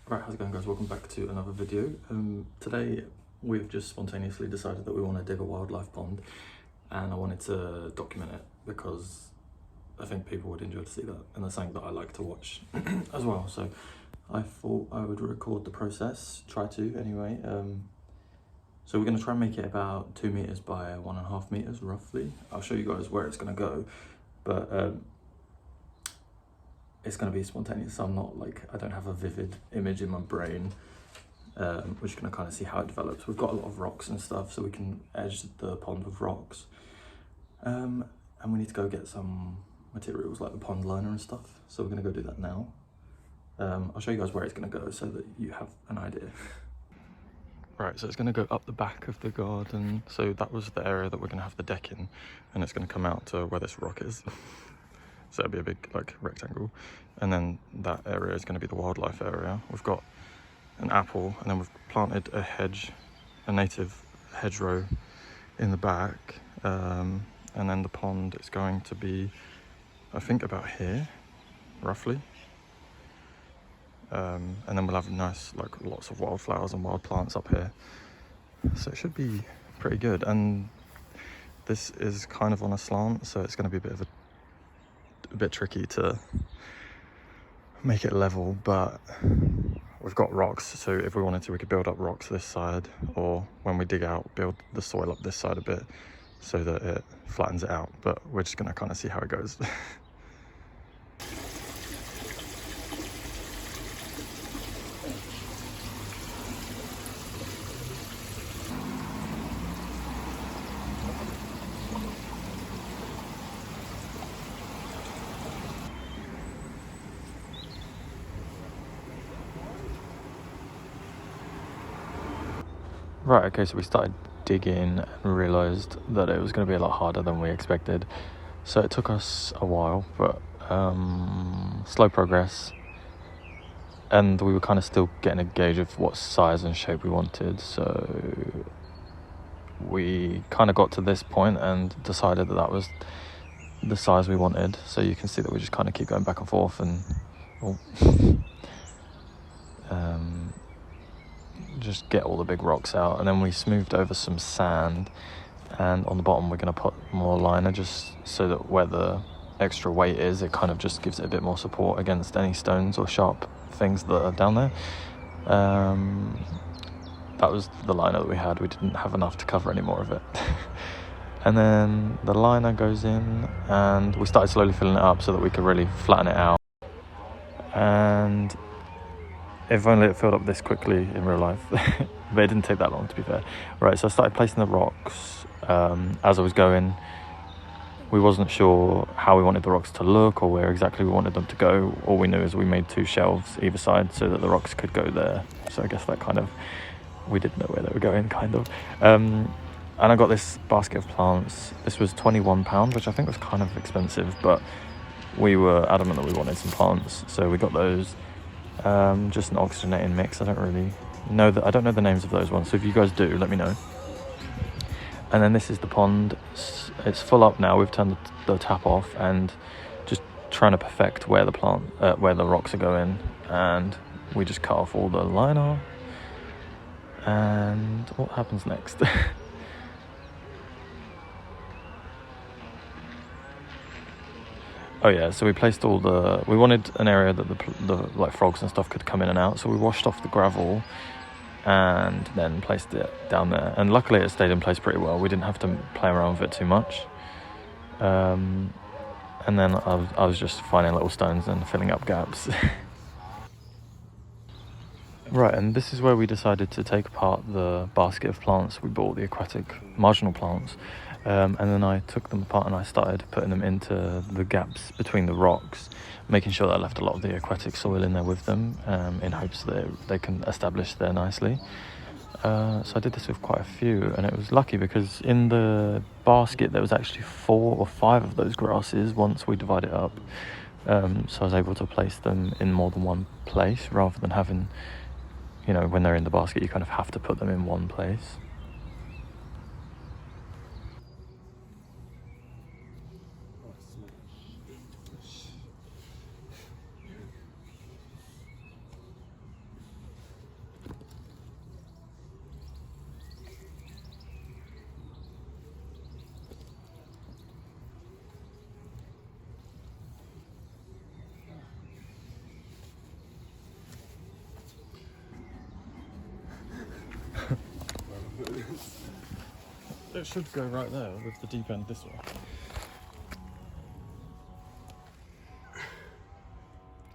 Right, how's it going, guys? Welcome back to another video. Today we've just spontaneously decided that we want to dig a wildlife pond, and I wanted to document it because I think people would enjoy to see that, and that's something that I like to watch as well. So I thought I would record the process, try to anyway. So we're going to try and make it about 2 meters by 1.5 meters roughly. I'll show you guys where it's going to go, but it's going to be spontaneous, so I don't have a vivid image in my brain. We're just going to kind of see how it develops. We've got a lot of rocks and stuff, so we can edge the pond with rocks. And we need to go get some materials like the pond liner and stuff, so we're going to go do that now. I'll show you guys where it's going to go so that you have an idea. Right, so it's going to go up the back of the garden, so that was the area that we're going to have the deck in, and it's going to come out to where this rock is. So it'll be a big rectangle, and then that area is going to be the wildlife area. We've got an apple, and then we've planted a native hedgerow in the back, and then the pond is going to be, I think, about here roughly, and then we'll have lots of wildflowers and wild plants up here, so it should be pretty good. And this is kind of on a slant, so it's going to be a bit tricky to make it level, but we've got rocks, so if we wanted to, we could build up rocks this side, or when we dig out, build the soil up this side a bit so that it flattens it out. But we're just going to kind of see how it goes. Right, okay, so we started digging and realised that it was going to be a lot harder than we expected. So it took us a while, but slow progress. And we were kind of still getting a gauge of what size and shape we wanted. So we kind of got to this point and decided that was the size we wanted. So you can see that we just kind of keep going back and forth and just get all the big rocks out, and then we smoothed over some sand, and on the bottom we're going to put more liner just so that where the extra weight is, it kind of just gives it a bit more support against any stones or sharp things that are down there. That was the liner that we had. We didn't have enough to cover any more of it. And then the liner goes in, and we started slowly filling it up so that we could really flatten it out. And if only it filled up this quickly in real life. But it didn't take that long, to be fair. Right, so I started placing the rocks as I was going. We wasn't sure how we wanted the rocks to look or where exactly we wanted them to go. All we knew is we made 2 shelves either side so that the rocks could go there. So I guess that kind of, we didn't know where they were going, kind of. And I got this basket of plants. This was £21, which I think was kind of expensive, but we were adamant that we wanted some plants, so we got those. Just an oxygenating mix. I don't know the names of those ones, so if you guys do, let me know. And then this is the pond. It's full up now. We've turned the tap off and just trying to perfect where the rocks are going, and we just cut off all the liner. And what happens next? Oh yeah, so we placed we wanted an area that the frogs and stuff could come in and out, so we washed off the gravel and then placed it down there, and luckily it stayed in place pretty well. We didn't have to play around with it too much. And then I was just finding little stones and filling up gaps. Right, and this is where we decided to take apart the basket of plants we bought, the aquatic marginal plants. And then I took them apart and I started putting them into the gaps between the rocks, making sure that I left a lot of the aquatic soil in there with them, in hopes that they can establish there nicely. So I did this with quite a few, and it was lucky because in the basket there was actually 4 or 5 of those grasses once we divide it up. So I was able to place them in more than one place rather than having, when they're in the basket, you kind of have to put them in one place. It should go right there with the deep end this way.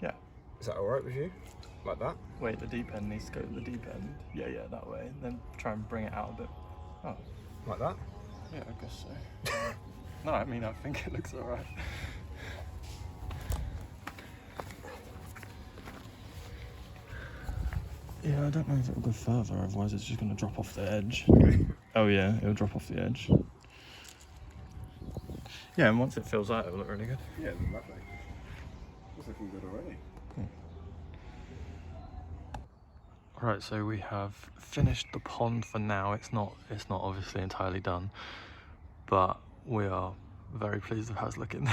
Yeah. Is that alright with you? Like that? Wait, the deep end needs to go to the deep end. Yeah, that way. Then try and bring it out a bit. Oh. Like that? Yeah, I guess so. No, I mean, I think it looks alright. Yeah, I don't know if it'll go further, otherwise it's just going to drop off the edge. Oh yeah, it'll drop off the edge. Yeah, and once it fills out, it'll look really good. Yeah, lovely. Looks looking good already. Cool. Right, so we have finished the pond for now. It's not obviously entirely done, but we are very pleased with how it's looking.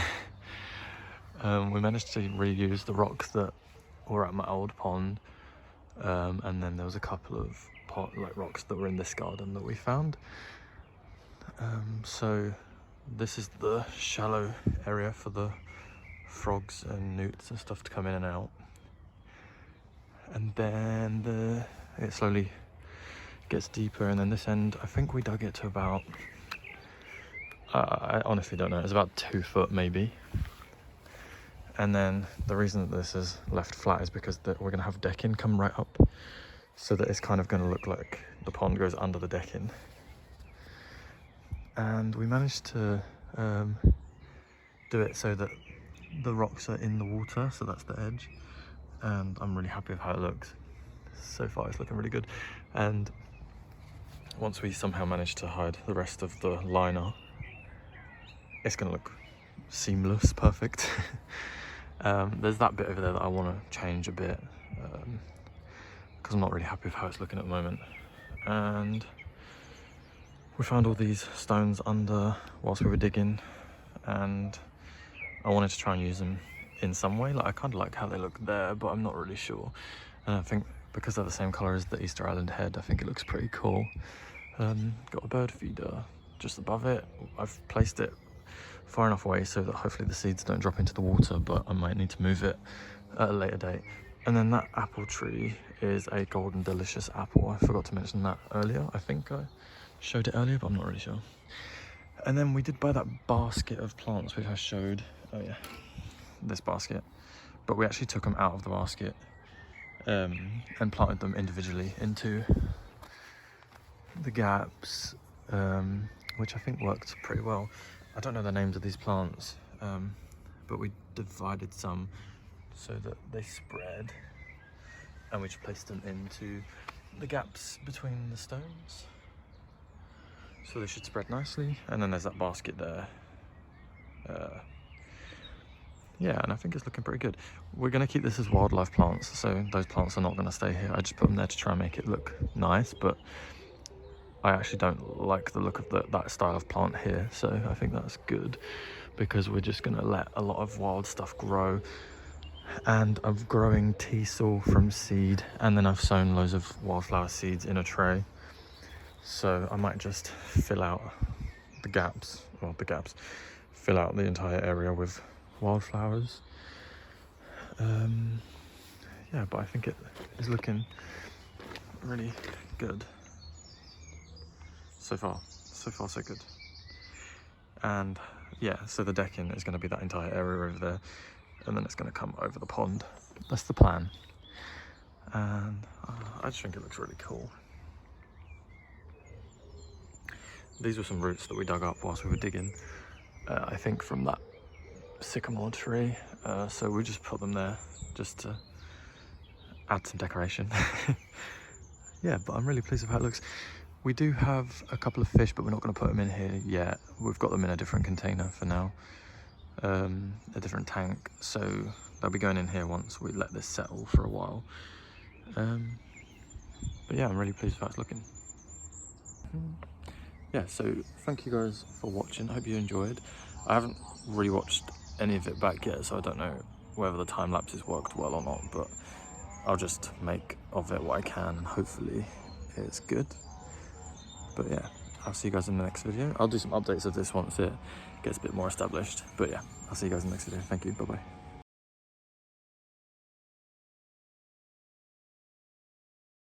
We managed to reuse the rocks that were at my old pond, and then there was a couple of rocks that were in this garden that we found. So this is the shallow area for the frogs and newts and stuff to come in and out. And then it slowly gets deeper, and then this end, I think we dug it to about, I honestly don't know, it's about 2 foot maybe. And then the reason that this is left flat is because we're going to have decking come right up, so that it's kind of going to look like the pond goes under the decking. And we managed to do it so that the rocks are in the water, so that's the edge. And I'm really happy with how it looks. So far it's looking really good. And once we somehow manage to hide the rest of the liner, it's going to look seamless, perfect. There's that bit over there that I want to change a bit, because I'm not really happy with how it's looking at the moment. And we found all these stones under whilst we were digging, and I wanted to try and use them in some way. Like, I kind of like how they look there, but I'm not really sure. And I think because they're the same colour as the Easter Island head, I think it looks pretty cool. Got a bird feeder just above it. I've placed it far enough away so that hopefully the seeds don't drop into the water, but I might need to move it at a later date. And then that apple tree is a golden delicious apple. I forgot to mention that earlier. I think I showed it earlier, but I'm not really sure. And then we did buy that basket of plants which I showed. Oh yeah, this basket. But we actually took them out of the basket and planted them individually into the gaps, which I think worked pretty well. I don't know the names of these plants, but we divided some so that they spread, and we just placed them into the gaps between the stones, so they should spread nicely. And then there's that basket there. Yeah, and I think it's looking pretty good. We're going to keep this as wildlife plants, so those plants are not going to stay here. I just put them there to try and make it look nice, but I actually don't like the look of that style of plant here, so I think that's good, because we're just going to let a lot of wild stuff grow. And I'm growing teasel from seed, and then I've sown loads of wildflower seeds in a tray, so I might just fill out the gaps, fill out the entire area with wildflowers. Yeah, but I think it is looking really good so far so good. And yeah, so the decking is going to be that entire area over there, and then it's going to come over the pond. That's the plan, and I just think it looks really cool. These were some roots that we dug up whilst we were digging, I think from that sycamore tree, so we just put them there just to add some decoration. Yeah, but I'm really pleased with how it looks. We do have a couple of fish, but we're not going to put them in here yet. We've got them in a different container for now, a different tank, so they'll be going in here once we let this settle for a while. But yeah, I'm really pleased with how it's looking. Yeah, so thank you guys for watching. I hope you enjoyed. I haven't really watched any of it back yet, so I don't know whether the time lapses worked well or not, but I'll just make of it what I can, and hopefully it's good. But yeah, I'll see you guys in the next video. I'll do some updates of this once it gets a bit more established. But yeah, I'll see you guys in the next video. Thank you, bye bye.